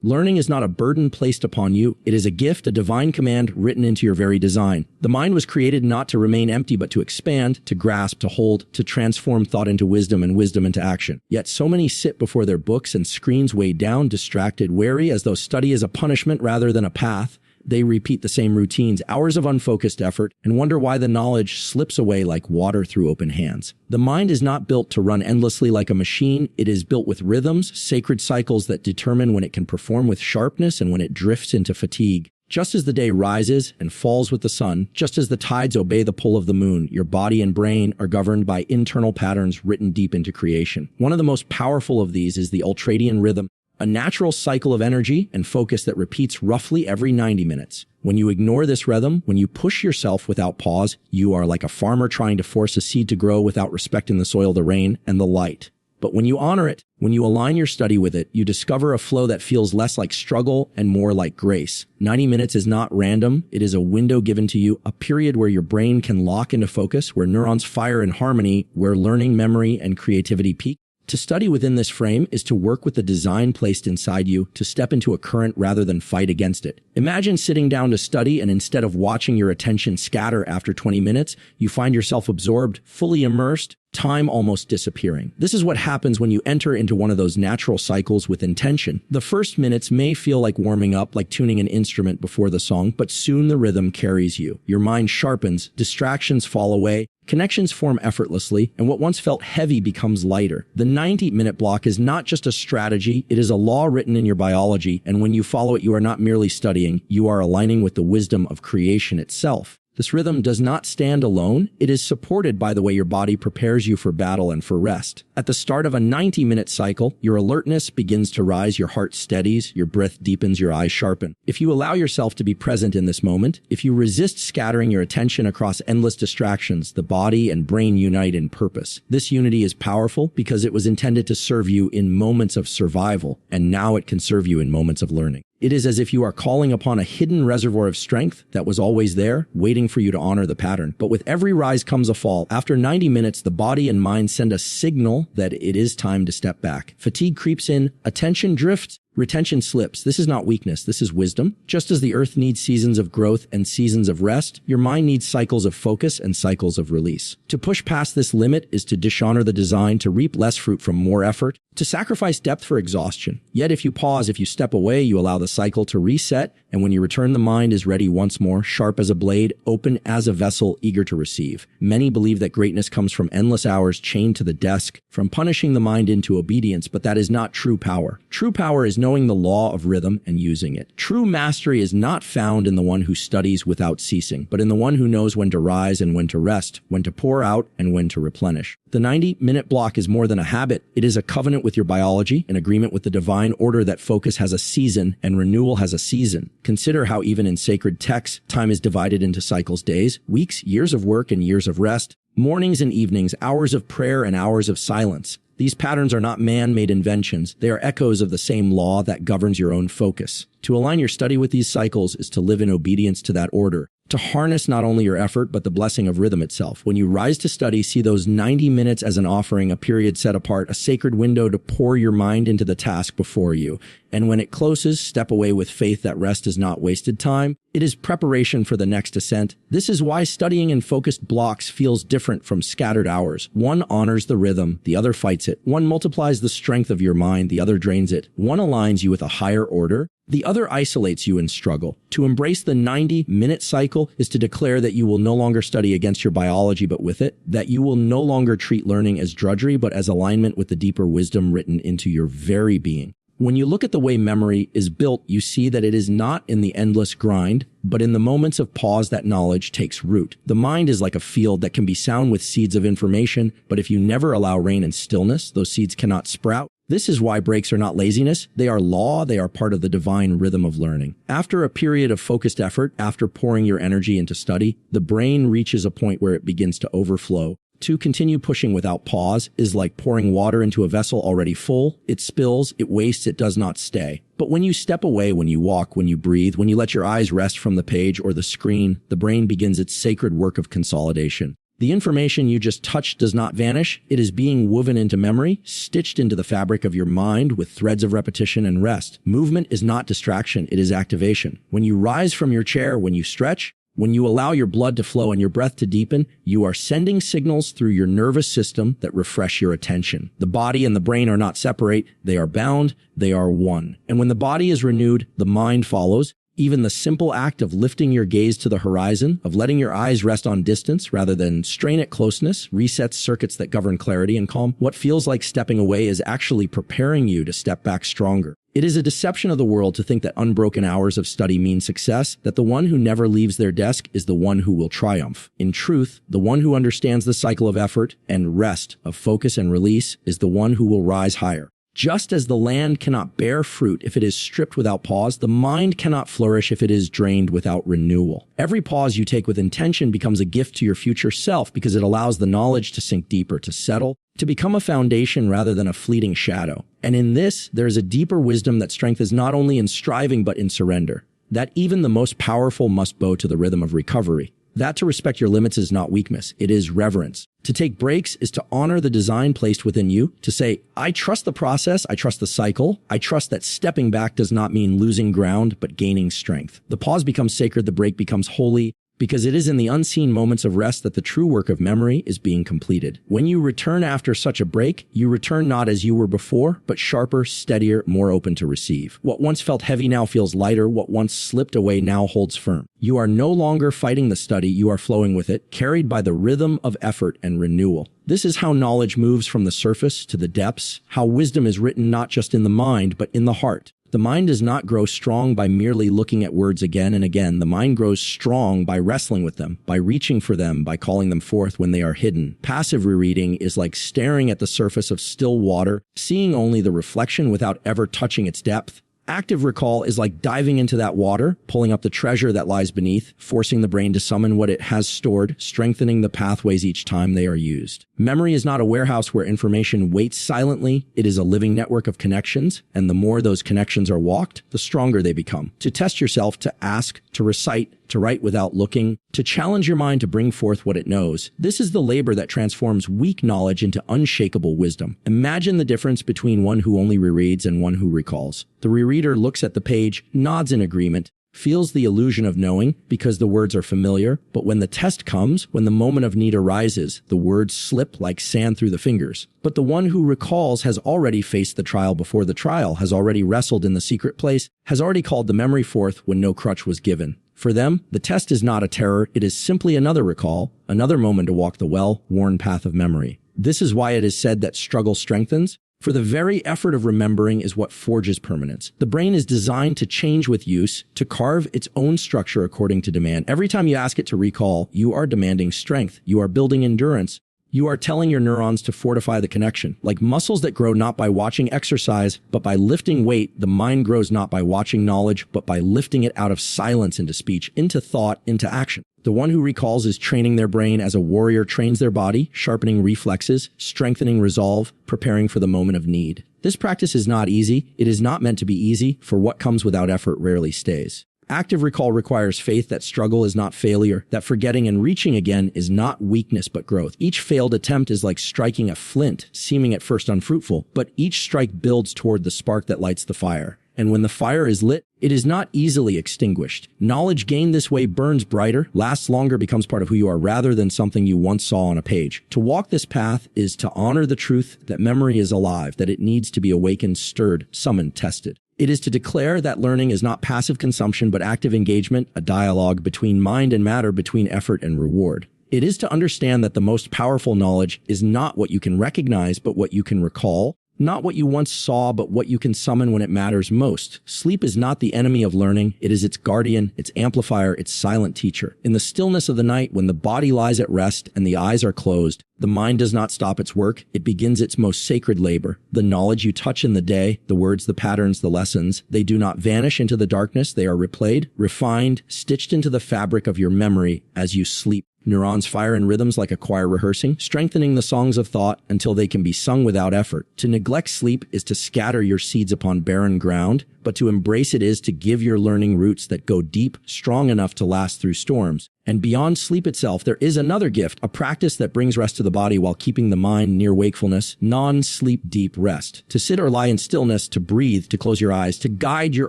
Learning is not a burden placed upon you. It is a gift, a divine command written into your very design. The mind was created not to remain empty, but to expand, to grasp, to hold, to transform thought into wisdom and wisdom into action. Yet so many sit before their books and screens, weighed down, distracted, wary, as though study is a punishment rather than a path. They repeat the same routines, hours of unfocused effort, and wonder why the knowledge slips away like water through open hands. The mind is not built to run endlessly like a machine. It is built with rhythms, sacred cycles that determine when it can perform with sharpness and when it drifts into fatigue. Just as the day rises and falls with the sun, just as the tides obey the pull of the moon, your body and brain are governed by internal patterns written deep into creation. One of the most powerful of these is the ultradian rhythm, a natural cycle of energy and focus that repeats roughly every 90 minutes. When you ignore this rhythm, when you push yourself without pause, you are like a farmer trying to force a seed to grow without respecting the soil, the rain, and the light. But when you honor it, when you align your study with it, you discover a flow that feels less like struggle and more like grace. 90 minutes is not random. It is a window given to you, a period where your brain can lock into focus, where neurons fire in harmony, where learning, memory, and creativity peak. To study within this frame is to work with the design placed inside you, to step into a current rather than fight against it. Imagine sitting down to study and instead of watching your attention scatter after 20 minutes, you find yourself absorbed, fully immersed, time almost disappearing. This is what happens when you enter into one of those natural cycles with intention. The first minutes may feel like warming up, like tuning an instrument before the song, but soon the rhythm carries you. Your mind sharpens, distractions fall away, connections form effortlessly, and what once felt heavy becomes lighter. The 90-minute block is not just a strategy, it is a law written in your biology, and when you follow it, you are not merely studying, you are aligning with the wisdom of creation itself. This rhythm does not stand alone. It is supported by the way your body prepares you for battle and for rest. At the start of a 90-minute cycle, your alertness begins to rise, your heart steadies, your breath deepens, your eyes sharpen. If you allow yourself to be present in this moment, if you resist scattering your attention across endless distractions, the body and brain unite in purpose. This unity is powerful because it was intended to serve you in moments of survival, and now it can serve you in moments of learning. It is as if you are calling upon a hidden reservoir of strength that was always there, waiting for you to honor the pattern. But with every rise comes a fall. After 90 minutes, the body and mind send a signal that it is time to step back. Fatigue creeps in, attention drifts, retention slips. This is not weakness, this is wisdom. Just as the earth needs seasons of growth and seasons of rest, your mind needs cycles of focus and cycles of release. To push past this limit is to dishonor the design, to reap less fruit from more effort, to sacrifice depth for exhaustion. Yet if you pause, if you step away, you allow the cycle to reset, and when you return, the mind is ready once more, sharp as a blade, open as a vessel, eager to receive. Many believe that greatness comes from endless hours chained to the desk, from punishing the mind into obedience, but that is not true power. True power is knowing the law of rhythm and using it. True mastery is not found in the one who studies without ceasing, but in the one who knows when to rise and when to rest, when to pour out and when to replenish. The 90-minute block is more than a habit. It is a covenant with your biology, an agreement with the divine order that focus has a season and renewal has a season. Consider how even in sacred texts, time is divided into cycles, days, weeks, years of work and years of rest, mornings and evenings, hours of prayer and hours of silence. These patterns are not man-made inventions. They are echoes of the same law that governs your own focus. To align your study with these cycles is to live in obedience to that order, to harness not only your effort, but the blessing of rhythm itself. When you rise to study, see those 90 minutes as an offering, a period set apart, a sacred window to pour your mind into the task before you. And when it closes, step away with faith that rest is not wasted time. It is preparation for the next ascent. This is why studying in focused blocks feels different from scattered hours. One honors the rhythm, the other fights it. One multiplies the strength of your mind, the other drains it. One aligns you with a higher order, the other isolates you in struggle. To embrace the 90-minute cycle is to declare that you will no longer study against your biology but with it, that you will no longer treat learning as drudgery but as alignment with the deeper wisdom written into your very being. When you look at the way memory is built, you see that it is not in the endless grind, but in the moments of pause that knowledge takes root. The mind is like a field that can be sown with seeds of information, but if you never allow rain and stillness, those seeds cannot sprout. This is why breaks are not laziness. They are law. They are part of the divine rhythm of learning. After a period of focused effort, after pouring your energy into study, the brain reaches a point where it begins to overflow. To continue pushing without pause is like pouring water into a vessel already full. It spills, it wastes, it does not stay. But when you step away, when you walk, when you breathe, when you let your eyes rest from the page or the screen, the brain begins its sacred work of consolidation. The information you just touched does not vanish. It is being woven into memory, stitched into the fabric of your mind with threads of repetition and rest. Movement is not distraction, it is activation. When you rise from your chair, when you stretch, when you allow your blood to flow and your breath to deepen, you are sending signals through your nervous system that refresh your attention. The body and the brain are not separate, they are bound, they are one. And when the body is renewed, the mind follows. Even the simple act of lifting your gaze to the horizon, of letting your eyes rest on distance rather than strain at closeness, resets circuits that govern clarity and calm. What feels like stepping away is actually preparing you to step back stronger. It is a deception of the world to think that unbroken hours of study mean success, that the one who never leaves their desk is the one who will triumph. In truth, the one who understands the cycle of effort and rest, of focus and release, is the one who will rise higher. Just as the land cannot bear fruit if it is stripped without pause, the mind cannot flourish if it is drained without renewal. Every pause you take with intention becomes a gift to your future self because it allows the knowledge to sink deeper, to settle, to become a foundation rather than a fleeting shadow. And in this, there is a deeper wisdom that strength is not only in striving but in surrender. That even the most powerful must bow to the rhythm of recovery. That to respect your limits is not weakness, it is reverence. To take breaks is to honor the design placed within you, to say, I trust the process, I trust the cycle, I trust that stepping back does not mean losing ground, but gaining strength. The pause becomes sacred, the break becomes holy, because it is in the unseen moments of rest that the true work of memory is being completed. When you return after such a break, you return not as you were before, but sharper, steadier, more open to receive. What once felt heavy now feels lighter, what once slipped away now holds firm. You are no longer fighting the study, you are flowing with it, carried by the rhythm of effort and renewal. This is how knowledge moves from the surface to the depths, how wisdom is written not just in the mind, but in the heart. The mind does not grow strong by merely looking at words again and again. The mind grows strong by wrestling with them, by reaching for them, by calling them forth when they are hidden. Passive rereading is like staring at the surface of still water, seeing only the reflection without ever touching its depth. Active recall is like diving into that water, pulling up the treasure that lies beneath, forcing the brain to summon what it has stored, strengthening the pathways each time they are used. Memory is not a warehouse where information waits silently. It is a living network of connections, and the more those connections are walked, the stronger they become. To test yourself, to ask, to recite, to write without looking, to challenge your mind to bring forth what it knows. This is the labor that transforms weak knowledge into unshakable wisdom. Imagine the difference between one who only rereads and one who recalls. The rereader looks at the page, nods in agreement, feels the illusion of knowing because the words are familiar, but when the test comes, when the moment of need arises, the words slip like sand through the fingers. But the one who recalls has already faced the trial before the trial, has already wrestled in the secret place, has already called the memory forth when no crutch was given. For them, the test is not a terror, it is simply another recall, another moment to walk the well-worn path of memory. This is why it is said that struggle strengthens. For the very effort of remembering is what forges permanence. The brain is designed to change with use, to carve its own structure according to demand. Every time you ask it to recall, you are demanding strength. You are building endurance. You are telling your neurons to fortify the connection. Like muscles that grow not by watching exercise, but by lifting weight, the mind grows not by watching knowledge, but by lifting it out of silence into speech, into thought, into action. The one who recalls is training their brain as a warrior trains their body, sharpening reflexes, strengthening resolve, preparing for the moment of need. This practice is not easy. It is not meant to be easy, for what comes without effort rarely stays. Active recall requires faith that struggle is not failure, that forgetting and reaching again is not weakness but growth. Each failed attempt is like striking a flint, seeming at first unfruitful, but each strike builds toward the spark that lights the fire. And when the fire is lit, it is not easily extinguished. Knowledge gained this way burns brighter, lasts longer, becomes part of who you are rather than something you once saw on a page. To walk this path is to honor the truth that memory is alive, that it needs to be awakened, stirred, summoned, tested. It is to declare that learning is not passive consumption but active engagement, a dialogue between mind and matter, between effort and reward. It is to understand that the most powerful knowledge is not what you can recognize but what you can recall, not what you once saw, but what you can summon when it matters most. Sleep is not the enemy of learning. It is its guardian, its amplifier, its silent teacher. In the stillness of the night, when the body lies at rest and the eyes are closed, the mind does not stop its work. It begins its most sacred labor. The knowledge you touch in the day, the words, the patterns, the lessons, they do not vanish into the darkness. They are replayed, refined, stitched into the fabric of your memory as you sleep. Neurons fire in rhythms like a choir rehearsing, strengthening the songs of thought until they can be sung without effort. To neglect sleep is to scatter your seeds upon barren ground, but to embrace it is to give your learning roots that go deep, strong enough to last through storms. And beyond sleep itself, there is another gift, a practice that brings rest to the body while keeping the mind near wakefulness, non-sleep deep rest. To sit or lie in stillness, to breathe, to close your eyes, to guide your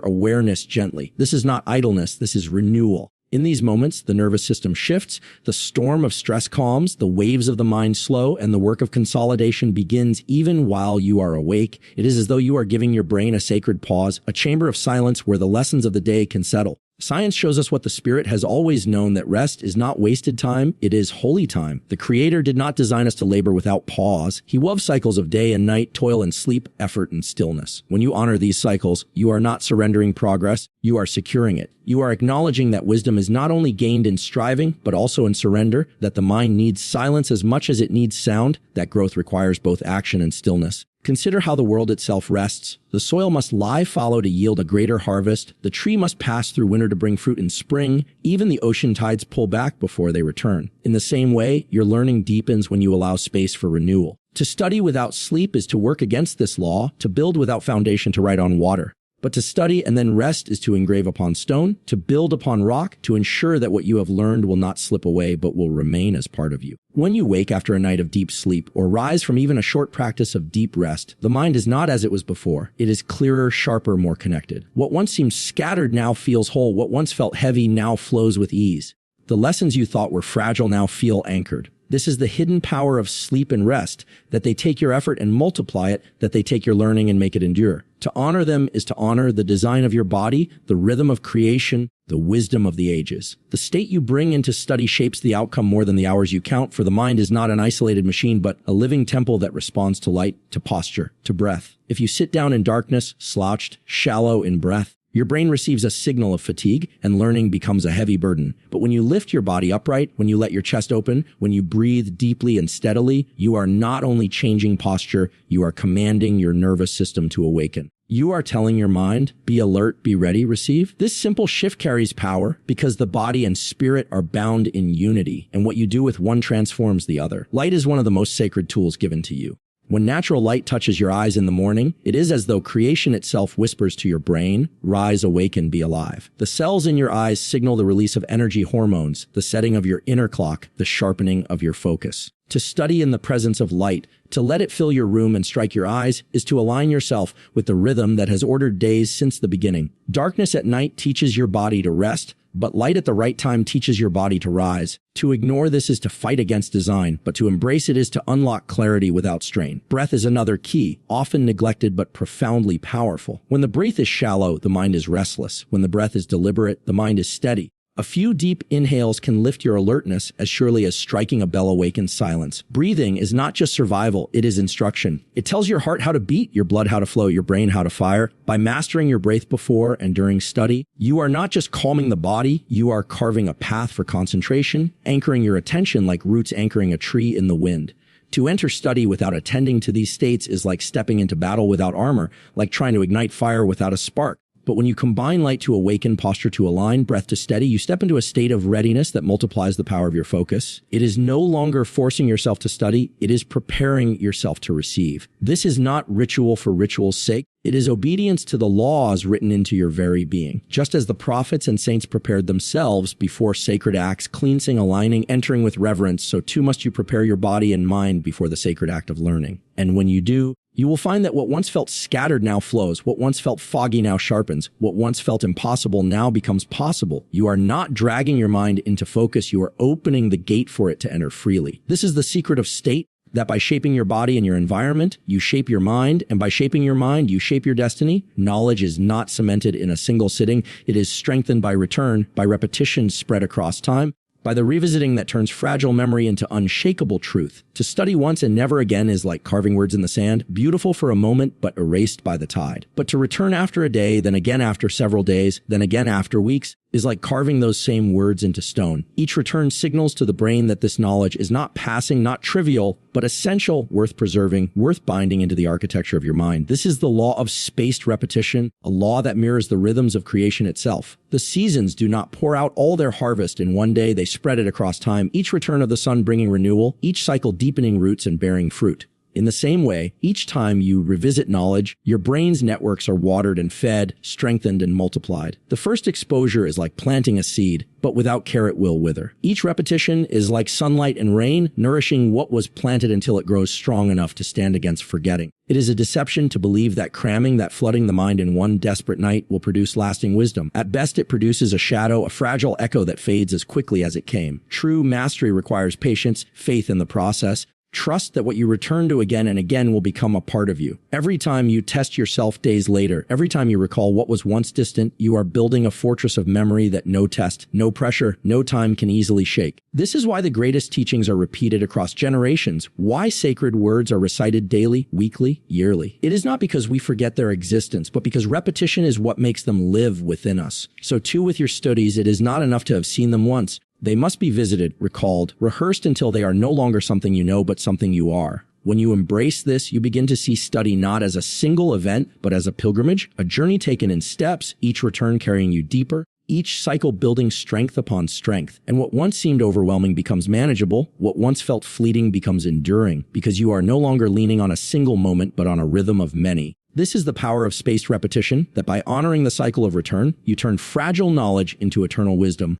awareness gently. This is not idleness, this is renewal. In these moments, the nervous system shifts, the storm of stress calms, the waves of the mind slow, and the work of consolidation begins even while you are awake. It is as though you are giving your brain a sacred pause, a chamber of silence where the lessons of the day can settle. Science shows us what the spirit has always known, that rest is not wasted time, it is holy time. The Creator did not design us to labor without pause. He wove cycles of day and night, toil and sleep, effort and stillness. When you honor these cycles, you are not surrendering progress, you are securing it. You are acknowledging that wisdom is not only gained in striving, but also in surrender, that the mind needs silence as much as it needs sound, that growth requires both action and stillness. Consider how the world itself rests. The soil must lie fallow to yield a greater harvest. The tree must pass through winter to bring fruit in spring. Even the ocean tides pull back before they return. In the same way, your learning deepens when you allow space for renewal. To study without sleep is to work against this law, to build without foundation to write on water. But to study and then rest is to engrave upon stone, to build upon rock, to ensure that what you have learned will not slip away but will remain as part of you. When you wake after a night of deep sleep or rise from even a short practice of deep rest, the mind is not as it was before. It is clearer, sharper, more connected. What once seemed scattered now feels whole. What once felt heavy now flows with ease. The lessons you thought were fragile now feel anchored. This is the hidden power of sleep and rest, that they take your effort and multiply it, that they take your learning and make it endure. To honor them is to honor the design of your body, the rhythm of creation, the wisdom of the ages. The state you bring into study shapes the outcome more than the hours you count, for the mind is not an isolated machine, but a living temple that responds to light, to posture, to breath. If you sit down in darkness, slouched, shallow in breath, your brain receives a signal of fatigue, and learning becomes a heavy burden. But when you lift your body upright, when you let your chest open, when you breathe deeply and steadily, you are not only changing posture, you are commanding your nervous system to awaken. You are telling your mind, be alert, be ready, receive. This simple shift carries power because the body and spirit are bound in unity, and what you do with one transforms the other. Light is one of the most sacred tools given to you. When natural light touches your eyes in the morning, it is as though creation itself whispers to your brain, rise, awaken, be alive. The cells in your eyes signal the release of energy hormones, the setting of your inner clock, the sharpening of your focus. To study in the presence of light, to let it fill your room and strike your eyes, is to align yourself with the rhythm that has ordered days since the beginning. Darkness at night teaches your body to rest, but light at the right time teaches your body to rise. To ignore this is to fight against design, but to embrace it is to unlock clarity without strain. Breath is another key, often neglected but profoundly powerful. When the breath is shallow, the mind is restless. When the breath is deliberate, the mind is steady. A few deep inhales can lift your alertness as surely as striking a bell awakens silence. Breathing is not just survival, it is instruction. It tells your heart how to beat, your blood how to flow, your brain how to fire. By mastering your breath before and during study, you are not just calming the body, you are carving a path for concentration, anchoring your attention like roots anchoring a tree in the wind. To enter study without attending to these states is like stepping into battle without armor, like trying to ignite fire without a spark. But when you combine light to awaken, posture to align, breath to steady, you step into a state of readiness that multiplies the power of your focus. It is no longer forcing yourself to study, it is preparing yourself to receive. This is not ritual for ritual's sake. It is obedience to the laws written into your very being. Just as the prophets and saints prepared themselves before sacred acts, cleansing, aligning, entering with reverence, so too must you prepare your body and mind before the sacred act of learning. And when you do, you will find that what once felt scattered now flows, what once felt foggy now sharpens, what once felt impossible now becomes possible. You are not dragging your mind into focus, you are opening the gate for it to enter freely. This is the secret of state, that by shaping your body and your environment, you shape your mind, and by shaping your mind, you shape your destiny. Knowledge is not cemented in a single sitting, it is strengthened by return, by repetition spread across time, by the revisiting that turns fragile memory into unshakable truth. To study once and never again is like carving words in the sand, beautiful for a moment but erased by the tide. But to return after a day, then again after several days, then again after weeks, is like carving those same words into stone. Each return signals to the brain that this knowledge is not passing, not trivial, but essential, worth preserving, worth binding into the architecture of your mind. This is the law of spaced repetition, a law that mirrors the rhythms of creation itself. The seasons do not pour out all their harvest in one day, they spread it across time, each return of the sun bringing renewal, each cycle deepening roots and bearing fruit. In the same way, each time you revisit knowledge, your brain's networks are watered and fed, strengthened and multiplied. The first exposure is like planting a seed, but without care it will wither. Each repetition is like sunlight and rain, nourishing what was planted until it grows strong enough to stand against forgetting. It is a deception to believe that cramming, that flooding the mind in one desperate night will produce lasting wisdom. At best, it produces a shadow, a fragile echo that fades as quickly as it came. True mastery requires patience, faith in the process. Trust that what you return to again and again will become a part of you. Every time you test yourself days later, every time you recall what was once distant, you are building a fortress of memory that no test, no pressure, no time can easily shake. This is why the greatest teachings are repeated across generations, why sacred words are recited daily, weekly, yearly. It is not because we forget their existence, but because repetition is what makes them live within us. So too with your studies, it is not enough to have seen them once. They must be visited, recalled, rehearsed until they are no longer something you know, but something you are. When you embrace this, you begin to see study not as a single event, but as a pilgrimage, a journey taken in steps, each return carrying you deeper, each cycle building strength upon strength. And what once seemed overwhelming becomes manageable, what once felt fleeting becomes enduring, because you are no longer leaning on a single moment, but on a rhythm of many. This is the power of spaced repetition, that by honoring the cycle of return, you turn fragile knowledge into eternal wisdom.